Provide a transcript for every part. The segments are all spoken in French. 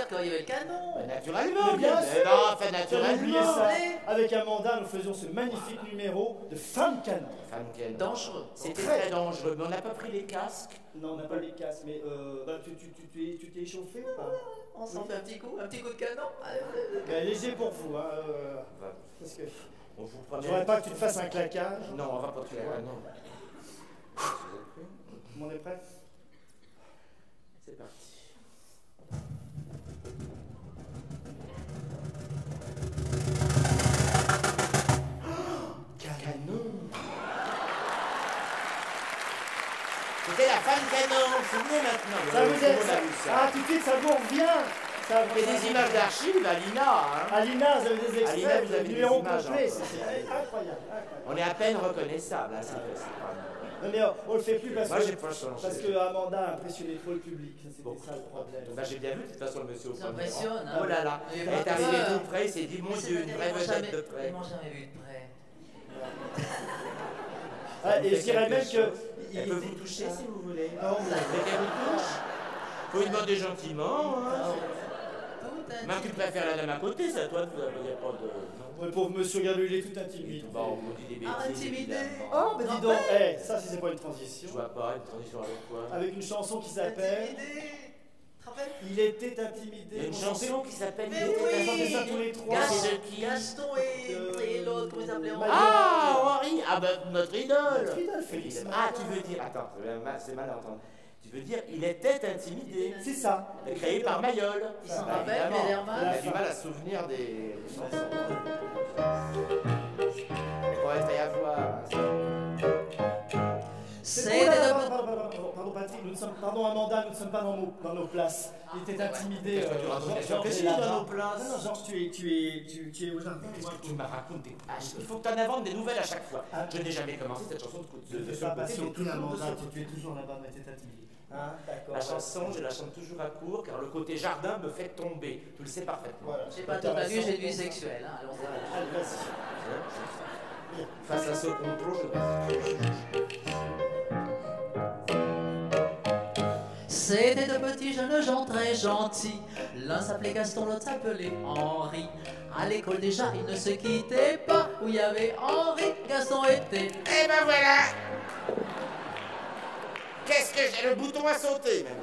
quand il y avait le canon. Naturellement, Mais bien sûr. non, fait J'avais oublié naturellement. ça. Avec Amanda, nous faisions ce magnifique numéro de femme canon. Femme quelle. Dangereux. C'était très dangereux, mais on n'a pas pris les casques. Non, on n'a pas les casques, mais tu t'es échauffé ou pas? On s'en fait un petit coup de canon. Ben, léger pour vous, hein. Parce que On vous je promet. voudrais pas que tu te fasses un claquage. Non, on va pas te faire. Ah, non. Tout le monde est prêt? C'est parti. Canon. C'était la femme canon, vous vous souvenez maintenant. Ça vous Tout le aide, monde ça. a vu ça. Ah, tout de suite, ça vous revient. Ça Et des images d'archives, Alina. Hein. Alina, vous avez des extraits, Alina, vous avez des numéro images, complet, hein. c'est incroyable. On est à peine reconnaissable. Hein, c'est pas... Non mais on le fait plus parce Moi, j'ai que, pas changé. parce que Amanda a impressionné trop le public, c'était Bon. ça le problème. Bah, j'ai bien vu de toute façon le monsieur au Ça premier impressionne, rang. hein. Oh là là, Mais elle pas est arrivée peur. tout près, il s'est dit mon Dieu, une vraie vedette de près. Ils m'ont jamais vu de près. Ah, et je dirais même que... Elle peut vous toucher si vous voulez. Non, Vous voulez qu'elle vous touche? Faut lui demander gentiment. Hein. Même tu préfères la dame à côté, c'est à toi de vous il n'y a pas de. Non. le pauvre monsieur, regarde, il est tout intimidé. Bon, on vous dit des bêtises. Intimidé. évidemment. Oh, mais dis donc, ça si c'est pas une Je transition. vois pas, une transition avec quoi? Avec une chanson qui s'appelle Il était intimidé. Il y a une chanson qui s'appelle Mais Il était oui. intimidé. ça tous les trois. C'est de qui? Gaston et l'autre, comment il s'appelait? Ah, Henri! Ah, bah, notre idole! Fidèle Félix. Ah, tu veux dire. Attends, c'est mal à entendre. Tu veux dire Il était intimidé. C'est ça. Créé par Mayol. Il s'en Bah, rappelle, évidemment. Lederman. On a du mal à se souvenir des chansons. Il pourrait être y avoir. C'est Pardon Patrick, pardon Amanda, nous ne sommes pas dans nos places. Il était intimidé. Qu'est-ce que tu racontes? Georges Qu'est-ce est qu'il y a là-bas. dans nos places? Non, Georges, tu es au jardin. Tu me racontes des pages. Il faut que tu en inventes des nouvelles à chaque fois. Je n'ai jamais commencé cette chanson de ce pas côté, passion, mais toujours de Amanda, ce tu es toujours là-bas, mais t'es intimidé. Hein, d'accord. La chanson, je la chante toujours à court car le côté jardin me fait tomber. Tu le sais parfaitement. Voilà. J'ai pas toute ma vie, j'ai une vie sexuelle. Hein. Allons-y. Allez, vas-y. Face à ce complot, je C'était de petits jeunes gens très gentils. L'un s'appelait Gaston, l'autre s'appelait Henri. À l'école déjà, ils ne se quittaient pas. Où il y avait Henri, Gaston était. Eh ben voilà! Qu'est-ce que j'ai le bouton à sauter même?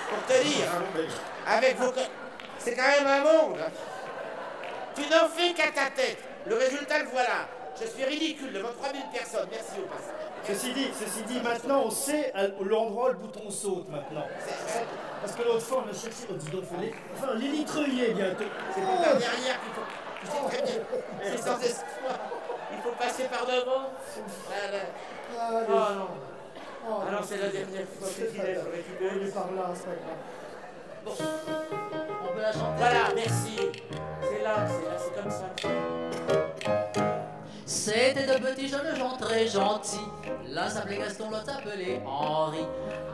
Pour te dire, hein, avec vos... C'est quand même un monde. Tu n'en fais qu'à ta tête. Le résultat, le voilà. Je suis ridicule devant 3000 personnes. Merci au passage. Ceci dit, maintenant on sait l'endroit où le bouton saute maintenant. Parce que l'autre fois on a cherché, on dit donc enfin l'élitreiller bientôt. C'est pour la derrière qu'il faut... Tu sais très bien. C'est sans espoir. Il faut passer par devant. Voilà. Oh non. Alors c'est la dernière fois que tu laisses récupérer. Il est par là, c'est pas grave. Bon, on peut la chanter. Voilà, merci. C'est là, c'est comme ça. C'était de petits jeunes gens très gentils. L'un s'appelait Gaston, l'autre s'appelait Henri.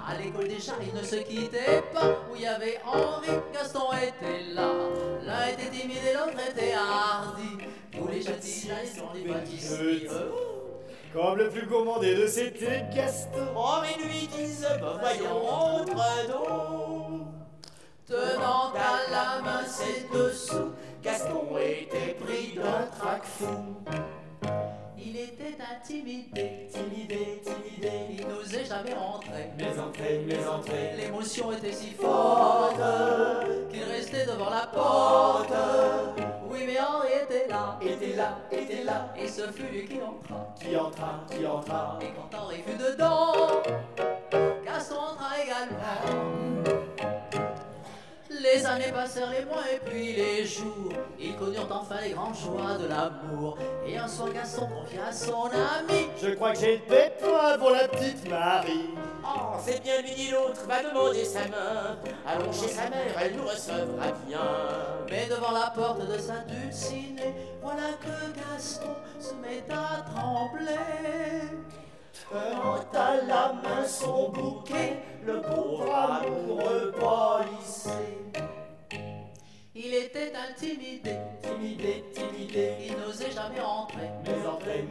À l'école déjà, ils ne se quittaient pas. Où il y avait Henri, Gaston était là. L'un était timide et l'autre était hardi. Tous les jeudis, ils sont des pâtisseries. Comme le plus gourmand des deux, c'était Gaston. Oh, mais lui disent, bah, voyons entre nous. Tenant à la main ses dessous, Gaston était pris d'un trac fou. il était intimidé. Timidé, Il n'osait jamais rentrer. mes entrées. L'émotion était si forte qu'il restait devant la porte. Oui, mais Henri était là. Était là. Et ce fut lui qui entra. Qui entra. Et quand Henri fut dedans, Gaston entra également. Les années passèrent, les mois et puis les jours. Ils connurent enfin les grandes joies de l'amour. Et un soir, Gaston confia à son ami. Je crois que j'ai une pétoile pour la petite Marie. Oh, c'est bien lui ni l'autre, va demander sa main. Allons chez sa mère, elle nous recevra bien. Mais devant la porte de sa dulcinée, voilà que Gaston se met à trembler. Tenant à la main son bouquet, le pauvre amoureux policé. Il était intimidé, Timidé. il n'osait jamais rentrer. Mes entrées.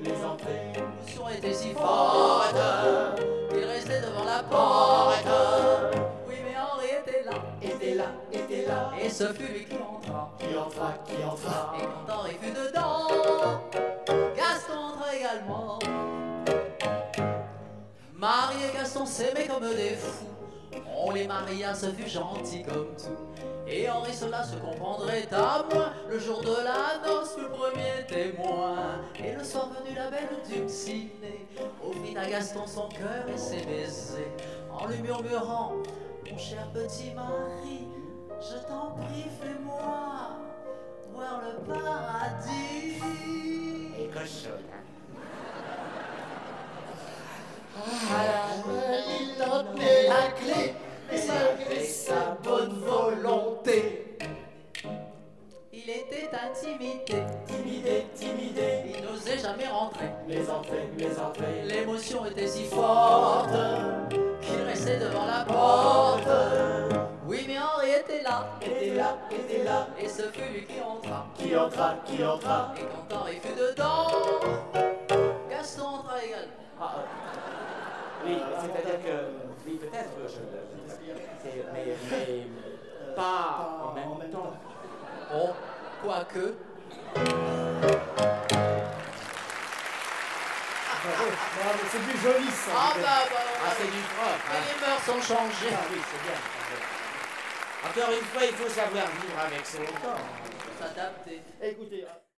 L'émotion était si forte qu'il restait devant la porte. Oui, mais Henri était là. et ce fut lui qui entra. Qui entra, qui entra. Et quand Henri fut dedans, Gaston entra également. Marie et Gaston s'aimaient comme des fous. On les maria, ce fut gentil comme tout. Et Henri cela se comprendrait à moins. Le jour de la noce fut le premier témoin. Et le soir venu, la belle dulcinée offrit à Gaston son cœur et ses baisers, en lui murmurant: mon cher petit mari, je t'en prie, fais-moi voir le paradis. Et cochonne, hein. Il donnait la clé, mais malgré sa bonne volonté, il était intimidé, il n'osait jamais rentrer. Les entrées. L'émotion était si forte qu'il restait devant la porte. Oui, mais Henri était là, et ce fut lui qui entra. Qui entra. Et quand Henri fut dedans, Gaston entra également. Oui, c'est-à-dire que... Oui, peut-être que je... Mais pas en même temps. Bon, quoique... Bravo, c'est plus joli ça. Ah bah, C'est du propre. mais les mœurs sont changées. Ah oui, c'est bien. Encore une fois, il faut savoir vivre avec son corps. S'adapter. Écoutez.